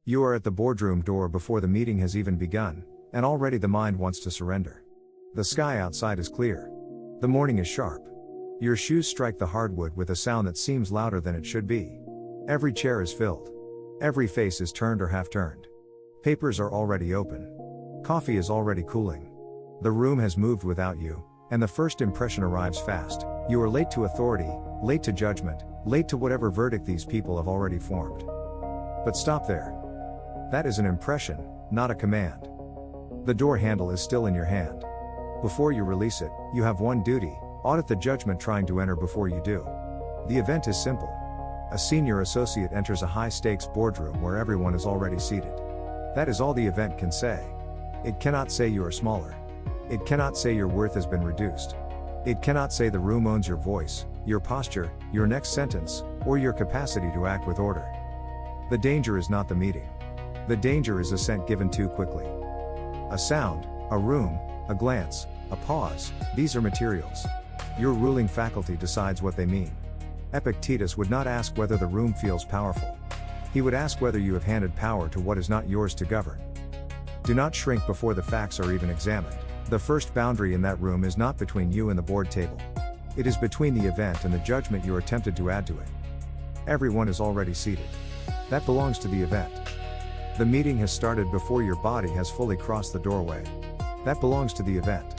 You are at the boardroom door before the meeting has even begun, and already the mind wants to surrender. The sky outside is clear. The morning is sharp. Your shoes strike the hardwood with a sound that seems louder than it should be. Every chair is filled. Every face is turned or half turned. Papers are already open. Coffee is already cooling. The room has moved without you, and the first impression arrives fast. You are late to authority, late to judgment, late to whatever verdict these people have already formed. But stop there. That is an impression, not a command. The door handle is still in your hand. Before you release it, you have one duty: audit the judgment trying to enter before you do. The event is simple. A senior associate enters a high-stakes boardroom where everyone is already seated. That is all the event can say. It cannot say you are smaller. It cannot say your worth has been reduced. It cannot say the room owns your voice, your posture, your next sentence, or your capacity to act with order. The danger is not the meeting. The danger is assent given too quickly. A sound, a room, a glance, a pause, these are materials. Your ruling faculty decides what they mean. Epictetus would not ask whether the room feels powerful. He would ask whether you have handed power to what is not yours to govern. Do not shrink before the facts are even examined. The first boundary in that room is not between you and the board table. It is between the event and the judgment you are tempted to add to it. Everyone is already seated. That belongs to the event. The meeting has started before your body has fully crossed the doorway. That belongs to the event.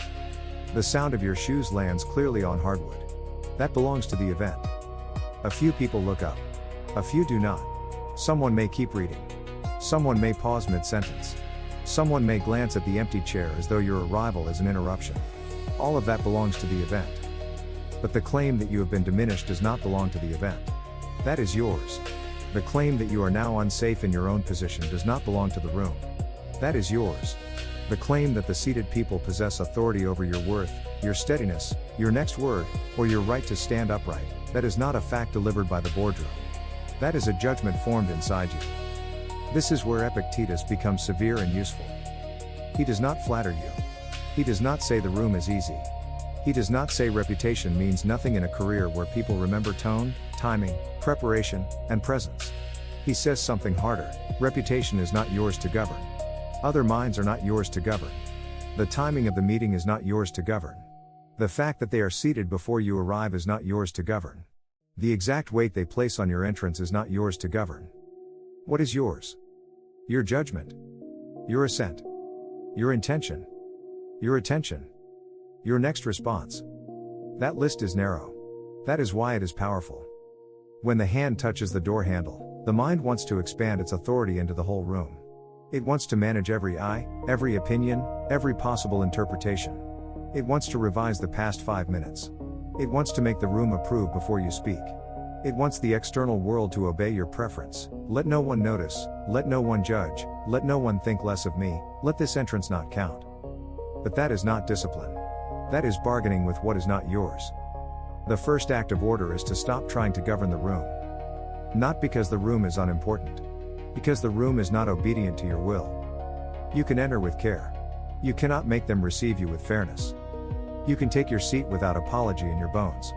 The sound of your shoes lands clearly on hardwood. That belongs to the event. A few people look up. A few do not. Someone may keep reading. Someone may pause mid-sentence. Someone may glance at the empty chair as though your arrival is an interruption. All of that belongs to the event. But the claim that you have been diminished does not belong to the event. That is yours. The claim that you are now unsafe in your own position does not belong to the room. That is yours. The claim that the seated people possess authority over your worth, your steadiness, your next word, or your right to stand upright, that is not a fact delivered by the boardroom. That is a judgment formed inside you. This is where Epictetus becomes severe and useful. He does not flatter you. He does not say the room is easy. He does not say reputation means nothing in a career where people remember tone, timing, preparation, and presence. He says something harder: reputation is not yours to govern. Other minds are not yours to govern. The timing of the meeting is not yours to govern. The fact that they are seated before you arrive is not yours to govern. The exact weight they place on your entrance is not yours to govern. What is yours? Your judgment. Your assent. Your intention. Your attention. Your next response. That list is narrow. That is why it is powerful. When the hand touches the door handle, the mind wants to expand its authority into the whole room. It wants to manage every eye, every opinion, every possible interpretation. It wants to revise the past 5 minutes. It wants to make the room approve before you speak. It wants the external world to obey your preference. Let no one notice, let no one judge, let no one think less of me, let this entrance not count. But that is not discipline. That is bargaining with what is not yours. The first act of order is to stop trying to govern the room. Not because the room is unimportant. Because the room is not obedient to your will. You can enter with care. You cannot make them receive you with fairness. You can take your seat without apology in your bones.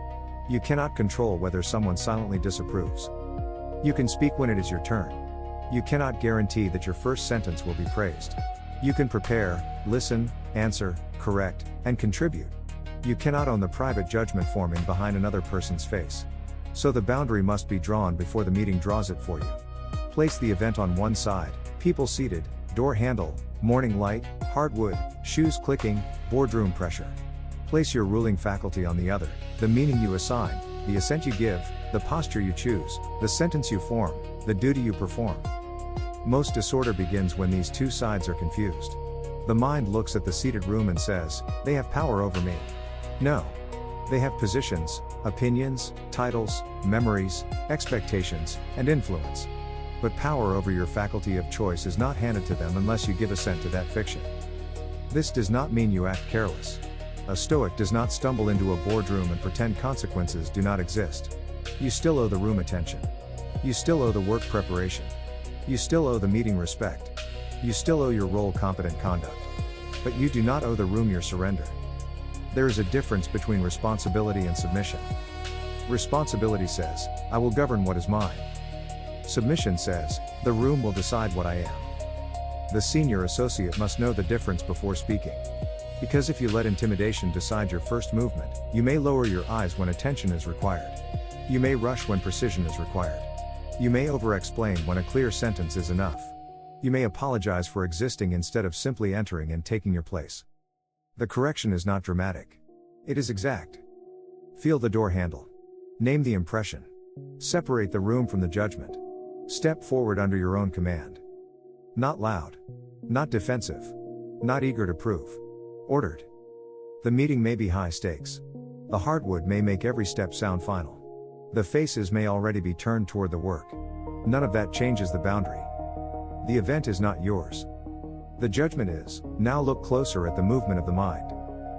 You cannot control whether someone silently disapproves. You can speak when it is your turn. You cannot guarantee that your first sentence will be praised. You can prepare, listen, answer, correct, and contribute. You cannot own the private judgment forming behind another person's face. So the boundary must be drawn before the meeting draws it for you. Place the event on one side: people seated, door handle, morning light, hardwood, shoes clicking, boardroom pressure. Place your ruling faculty on the other: the meaning you assign, the assent you give, the posture you choose, the sentence you form, the duty you perform. Most disorder begins when these two sides are confused. The mind looks at the seated room and says, "They have power over me." No. They have positions, opinions, titles, memories, expectations, and influence. But power over your faculty of choice is not handed to them unless you give assent to that fiction. This does not mean you act careless. A Stoic does not stumble into a boardroom and pretend consequences do not exist. You still owe the room attention. You still owe the work preparation. You still owe the meeting respect. You still owe your role competent conduct. But you do not owe the room your surrender. There is a difference between responsibility and submission. Responsibility says, "I will govern what is mine." Submission says, the room will decide what I am. The senior associate must know the difference before speaking. Because if you let intimidation decide your first movement, you may lower your eyes when attention is required. You may rush when precision is required. You may over-explain when a clear sentence is enough. You may apologize for existing instead of simply entering and taking your place. The correction is not dramatic. It is exact. Feel the door handle. Name the impression. Separate the room from the judgment. Step forward under your own command. Not loud. Not defensive. Not eager to prove. Ordered. The meeting may be high stakes. The hardwood may make every step sound final. The faces may already be turned toward the work. None of that changes the boundary. The event is not yours. The judgment is. Now look closer at the movement of the mind.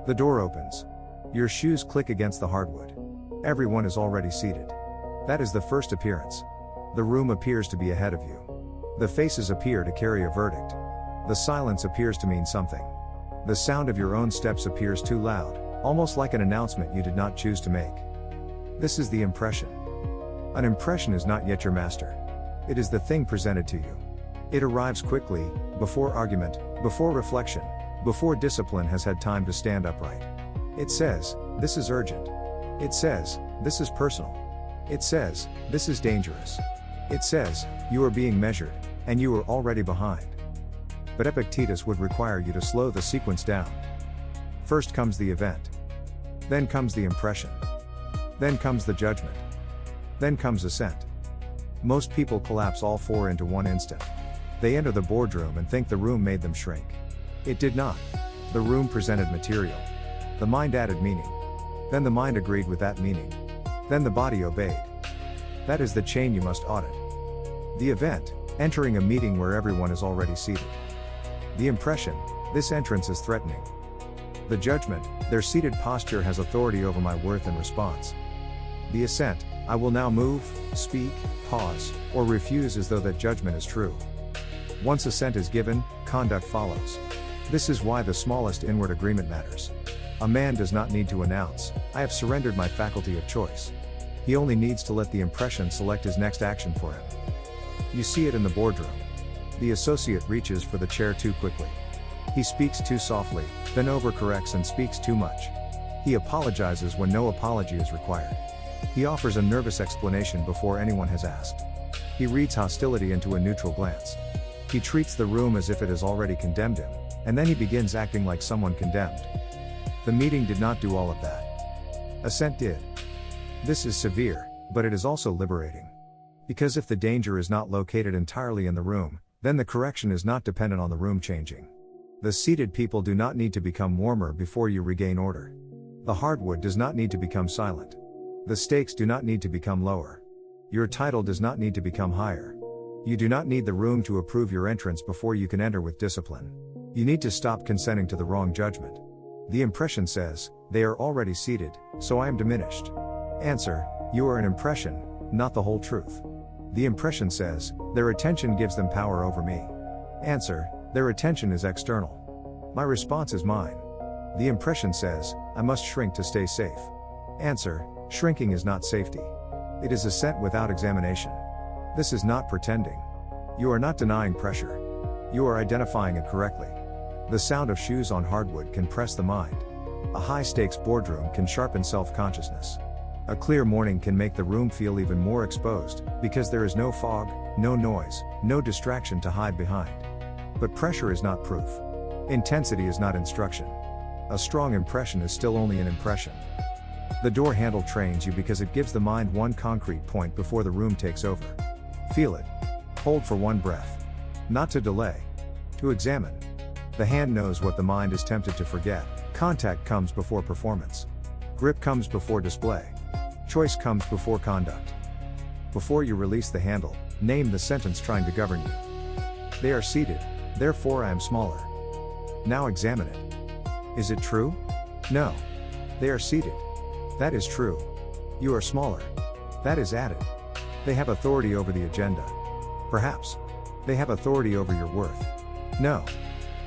The door opens. Your shoes click against the hardwood. Everyone is already seated. That is the first appearance. The room appears to be ahead of you. The faces appear to carry a verdict. The silence appears to mean something. The sound of your own steps appears too loud, almost like an announcement you did not choose to make. This is the impression. An impression is not yet your master. It is the thing presented to you. It arrives quickly, before argument, before reflection, before discipline has had time to stand upright. It says, this is urgent. It says, this is personal. It says, this is dangerous. It says, you are being measured, and you are already behind. But Epictetus would require you to slow the sequence down. First comes the event. Then comes the impression. Then comes the judgment. Then comes assent. Most people collapse all four into one instant. They enter the boardroom and think the room made them shrink. It did not. The room presented material. The mind added meaning. Then the mind agreed with that meaning. Then the body obeyed. That is the chain you must audit. The event, entering a meeting where everyone is already seated. The impression, this entrance is threatening. The judgment, their seated posture has authority over my worth and response. The assent, I will now move, speak, pause, or refuse as though that judgment is true. Once assent is given, conduct follows. This is why the smallest inward agreement matters. A man does not need to announce, I have surrendered my faculty of choice. He only needs to let the impression select his next action for him. You see it in the boardroom. The associate reaches for the chair too quickly. He speaks too softly, then overcorrects and speaks too much. He apologizes when no apology is required. He offers a nervous explanation before anyone has asked. He reads hostility into a neutral glance. He treats the room as if it has already condemned him, and then he begins acting like someone condemned. The meeting did not do all of that. Assent did. This is severe, but it is also liberating. Because if the danger is not located entirely in the room, then the correction is not dependent on the room changing. The seated people do not need to become warmer before you regain order. The hardwood does not need to become silent. The stakes do not need to become lower. Your title does not need to become higher. You do not need the room to approve your entrance before you can enter with discipline. You need to stop consenting to the wrong judgment. The impression says, they are already seated, so I am diminished. Answer, you are an impression, not the whole truth. The impression says, their attention gives them power over me. Answer, their attention is external. My response is mine. The impression says, I must shrink to stay safe. Answer, shrinking is not safety. It is assent without examination. This is not pretending. You are not denying pressure. You are identifying it correctly. The sound of shoes on hardwood can press the mind. A high-stakes boardroom can sharpen self-consciousness. A clear morning can make the room feel even more exposed, because there is no fog, no noise, no distraction to hide behind. But pressure is not proof. Intensity is not instruction. A strong impression is still only an impression. The door handle trains you because it gives the mind one concrete point before the room takes over. Feel it. Hold for one breath. Not to delay. To examine. The hand knows what the mind is tempted to forget. Contact comes before performance. Grip comes before display. Choice comes before conduct. Before you release the handle, name the sentence trying to govern you. They are seated, therefore I am smaller. Now examine it. Is it true? No. They are seated. That is true. You are smaller. That is added. They have authority over the agenda. Perhaps. They have authority over your worth. No.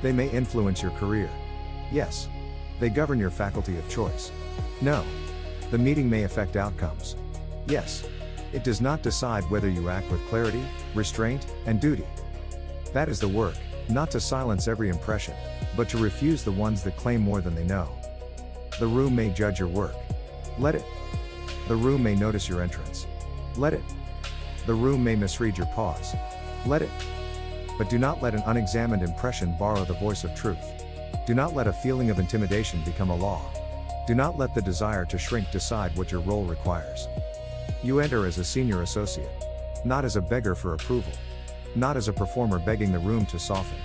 They may influence your career. Yes. They govern your faculty of choice. No. The meeting may affect outcomes. Yes. It does not decide whether you act with clarity, restraint, and duty. That is the work, not to silence every impression, but to refuse the ones that claim more than they know. The room may judge your work. Let it. The room may notice your entrance. Let it. The room may misread your pause. Let it. But do not let an unexamined impression borrow the voice of truth. Do not let a feeling of intimidation become a law. Do not let the desire to shrink decide what your role requires. You enter as a senior associate, not as a beggar for approval, not as a performer begging the room to soften.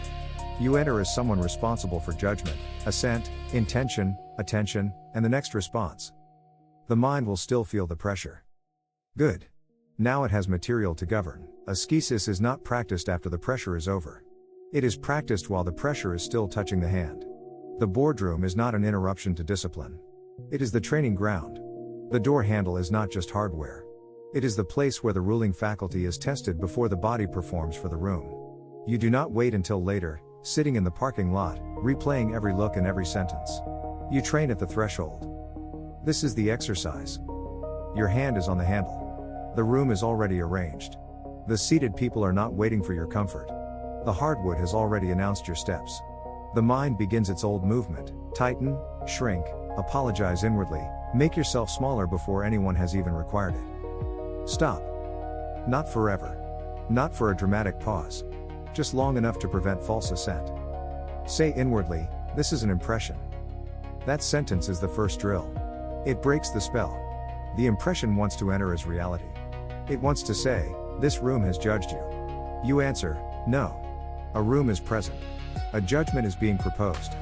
You enter as someone responsible for judgment, assent, intention, attention, and the next response. The mind will still feel the pressure. Good. Now it has material to govern. Ascesis is not practiced after the pressure is over. It is practiced while the pressure is still touching the hand. The boardroom is not an interruption to discipline. It is the training ground. The door handle is not just hardware. It is the place where the ruling faculty is tested before the body performs for the room. You do not wait until later, sitting in the parking lot, replaying every look and every sentence. You train at the threshold. This is the exercise. Your hand is on the handle. The room is already arranged. The seated people are not waiting for your comfort. The hardwood has already announced your steps. The mind begins its old movement: tighten, shrink, apologize inwardly, make yourself smaller before anyone has even required it. Stop. Not forever. Not for a dramatic pause. Just long enough to prevent false assent. Say inwardly, this is an impression. That sentence is the first drill. It breaks the spell. The impression wants to enter as reality. It wants to say, this room has judged you. You answer, no. A room is present. A judgment is being proposed.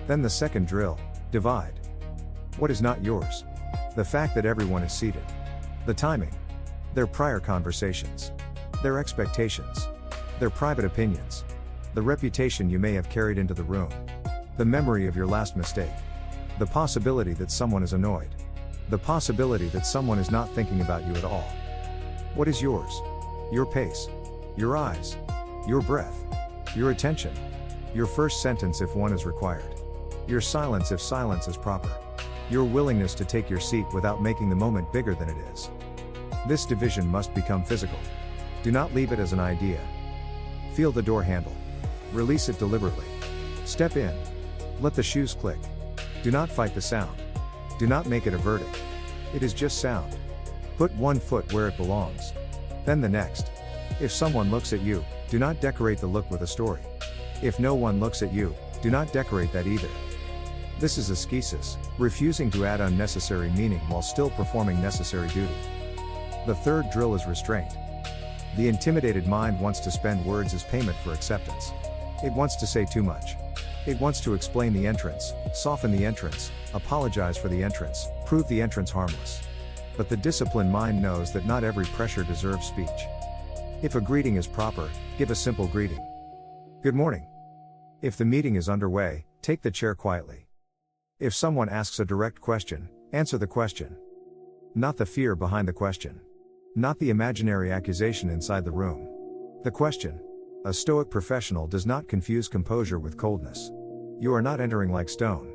Then the second drill, divide. What is not yours? The fact that everyone is seated. The timing. Their prior conversations. Their expectations. Their private opinions. The reputation you may have carried into the room. The memory of your last mistake. The possibility that someone is annoyed. The possibility that someone is not thinking about you at all. What is yours? Your pace. Your eyes. Your breath. Your attention. Your first sentence if one is required. Your silence if silence is proper. Your willingness to take your seat without making the moment bigger than it is. This division must become physical. Do not leave it as an idea. Feel the door handle. Release it deliberately. Step in. Let the shoes click. Do not fight the sound. Do not make it a verdict. It is just sound. Put one foot where it belongs. Then the next. If someone looks at you, do not decorate the look with a story. If no one looks at you, do not decorate that either. This is ascesis, refusing to add unnecessary meaning while still performing necessary duty. The third drill is restraint. The intimidated mind wants to spend words as payment for acceptance. It wants to say too much. It wants to explain the entrance, soften the entrance, apologize for the entrance, prove the entrance harmless. But the disciplined mind knows that not every pressure deserves speech. If a greeting is proper, give a simple greeting. Good morning. If the meeting is underway, take the chair quietly. If someone asks a direct question, answer the question. Not the fear behind the question. Not the imaginary accusation inside the room. The question. A Stoic professional does not confuse composure with coldness. You are not entering like stone.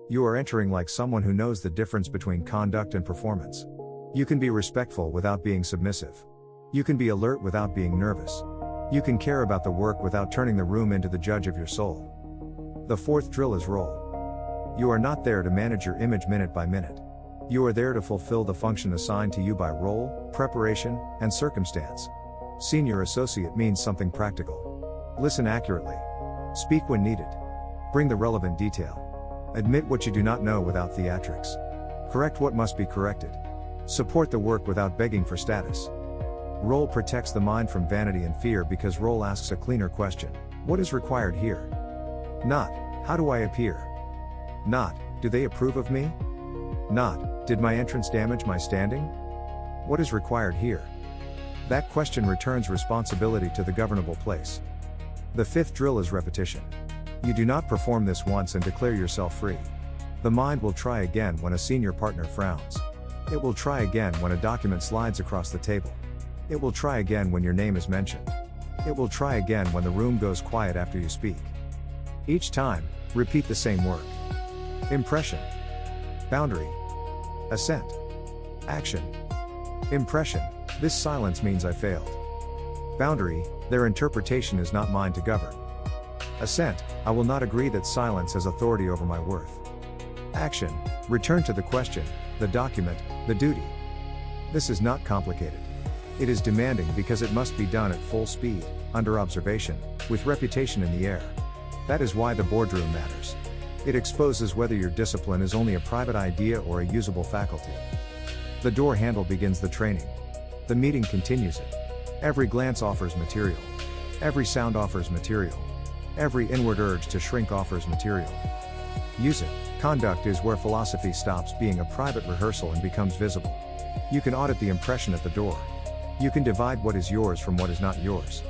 You are entering like someone who knows the difference between conduct and performance. You can be respectful without being submissive. You can be alert without being nervous. You can care about the work without turning the room into the judge of your soul. The fourth drill is role. You are not there to manage your image minute by minute. You are there to fulfill the function assigned to you by role, preparation, and circumstance. Senior associate means something practical. Listen accurately. Speak when needed. Bring the relevant detail. Admit what you do not know without theatrics. Correct what must be corrected. Support the work without begging for status. Role protects the mind from vanity and fear because role asks a cleaner question. What is required here? Not, how do I appear? Not, do they approve of me? Not, did my entrance damage my standing? What is required here? That question returns responsibility to the governable place. The fifth drill is repetition. You do not perform this once and declare yourself free. The mind will try again when a senior partner frowns. It will try again when a document slides across the table. It will try again when your name is mentioned. It will try again when the room goes quiet after you speak. Each time, repeat the same work. Impression. Boundary. Assent. Action. Impression. This silence means I failed. Boundary, their interpretation is not mine to govern. Assent, I will not agree that silence has authority over my worth. Action, return to the question, the document, the duty. This is not complicated. It is demanding because it must be done at full speed, under observation, with reputation in the air. That is why the boardroom matters. It exposes whether your discipline is only a private idea or a usable faculty. The door handle begins the training. The meeting continues it. Every glance offers material. Every sound offers material. Every inward urge to shrink offers material. Use it. Conduct is where philosophy stops being a private rehearsal and becomes visible. You can audit the impression at the door. You can divide what is yours from what is not yours.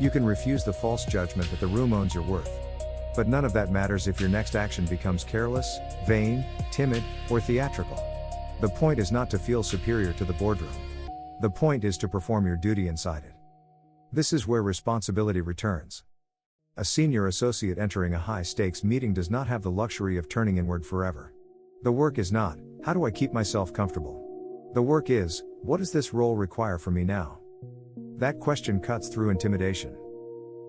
You can refuse the false judgment that the room owns your worth. But none of that matters if your next action becomes careless, vain, timid, or theatrical. The point is not to feel superior to the boardroom. The point is to perform your duty inside it. This is where responsibility returns. A senior associate entering a high-stakes meeting does not have the luxury of turning inward forever. The work is not, how do I keep myself comfortable? The work is, what does this role require from me now? That question cuts through intimidation.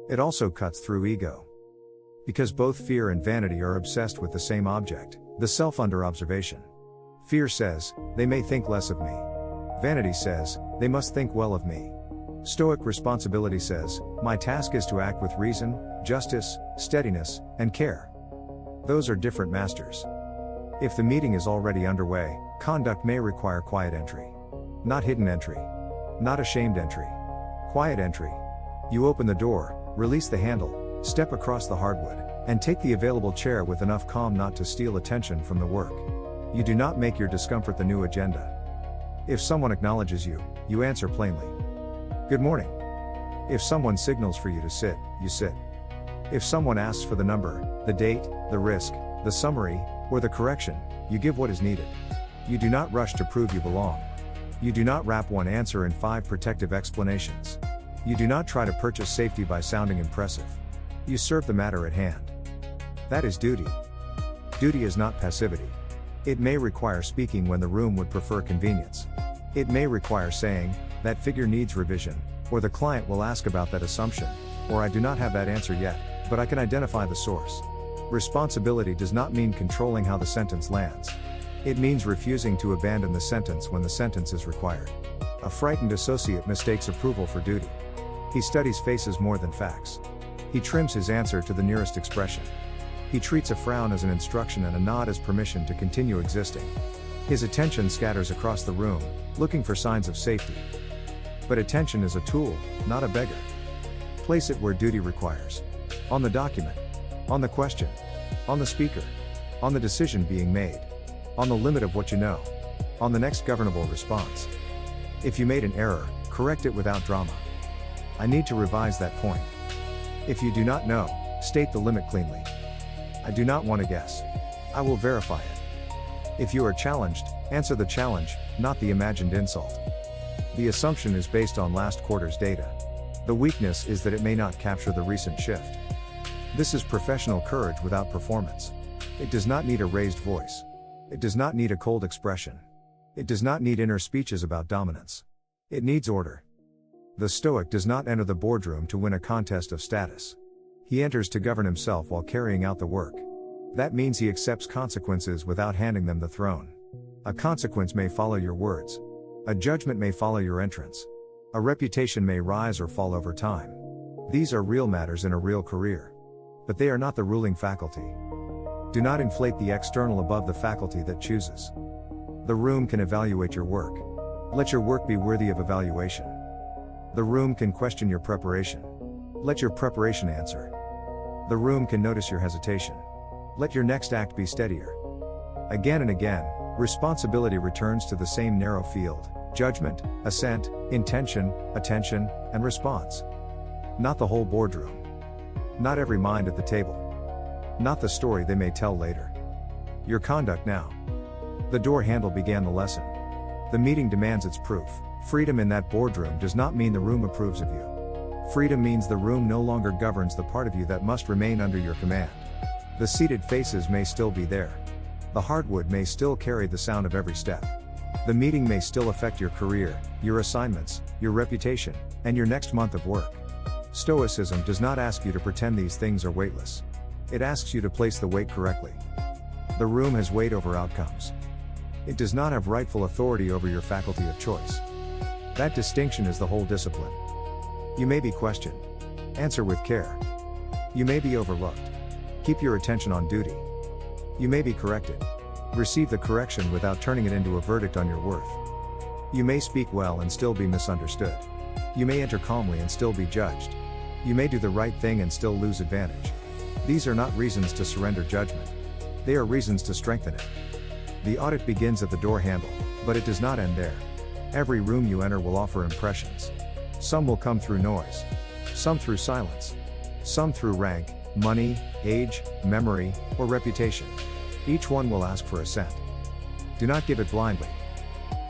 It also cuts through ego. Because both fear and vanity are obsessed with the same object, the self under observation. Fear says, they may think less of me. Vanity says, they must think well of me. Stoic responsibility says, my task is to act with reason, justice, steadiness, and care. Those are different masters. If the meeting is already underway, conduct may require quiet entry. Not hidden entry. Not ashamed entry. Quiet entry. You open the door, release the handle, step across the hardwood, and take the available chair with enough calm not to steal attention from the work. You do not make your discomfort the new agenda. If someone acknowledges you, you answer plainly. Good morning. If someone signals for you to sit, you sit. If someone asks for the number, the date, the risk, the summary, or the correction, you give what is needed. You do not rush to prove you belong. You do not wrap one answer in 5 protective explanations. You do not try to purchase safety by sounding impressive. You serve the matter at hand. That is duty. Duty is not passivity. It may require speaking when the room would prefer convenience. It may require saying, that figure needs revision, or the client will ask about that assumption, or I do not have that answer yet, but I can identify the source. Responsibility does not mean controlling how the sentence lands. It means refusing to abandon the sentence when the sentence is required. A frightened associate mistakes approval for duty. He studies faces more than facts. He trims his answer to the nearest expression. He treats a frown as an instruction and a nod as permission to continue existing. His attention scatters across the room, looking for signs of safety. But attention is a tool, not a beggar. Place it where duty requires. On the document. On the question. On the speaker. On the decision being made. On the limit of what you know. On the next governable response. If you made an error, correct it without drama. I need to revise that point. If you do not know, state the limit cleanly. I do not want to guess. I will verify it. If you are challenged, answer the challenge, not the imagined insult. The assumption is based on last quarter's data. The weakness is that it may not capture the recent shift. This is professional courage without performance. It does not need a raised voice. It does not need a cold expression. It does not need inner speeches about dominance. It needs order. The Stoic does not enter the boardroom to win a contest of status. He enters to govern himself while carrying out the work. That means he accepts consequences without handing them the throne. A consequence may follow your words. A judgment may follow your entrance. A reputation may rise or fall over time. These are real matters in a real career. But they are not the ruling faculty. Do not inflate the external above the faculty that chooses. The room can evaluate your work. Let your work be worthy of evaluation. The room can question your preparation. Let your preparation answer. The room can notice your hesitation. Let your next act be steadier. Again and again, responsibility returns to the same narrow field: judgment, assent, intention, attention, and response. Not the whole boardroom. Not every mind at the table. Not the story they may tell later. Your conduct now. The door handle began the lesson. The meeting demands its proof. Freedom in that boardroom does not mean the room approves of you. Freedom means the room no longer governs the part of you that must remain under your command. The seated faces may still be there. The hardwood may still carry the sound of every step. The meeting may still affect your career, your assignments, your reputation, and your next month of work. Stoicism does not ask you to pretend these things are weightless. It asks you to place the weight correctly. The room has weight over outcomes. It does not have rightful authority over your faculty of choice. That distinction is the whole discipline. You may be questioned. Answer with care. You may be overlooked. Keep your attention on duty. You may be corrected. Receive the correction without turning it into a verdict on your worth. You may speak well and still be misunderstood. You may enter calmly and still be judged. You may do the right thing and still lose advantage. These are not reasons to surrender judgment. They are reasons to strengthen it. The audit begins at the door handle, but it does not end there. Every room you enter will offer impressions. Some will come through noise. Some through silence. Some through rank, money, age, memory, or reputation. Each one will ask for assent. Do not give it blindly.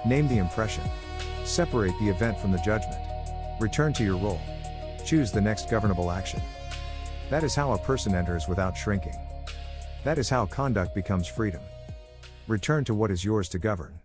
Name the impression. Separate the event from the judgment. Return to your role. Choose the next governable action. That is how a person enters without shrinking. That is how conduct becomes freedom. Return to what is yours to govern.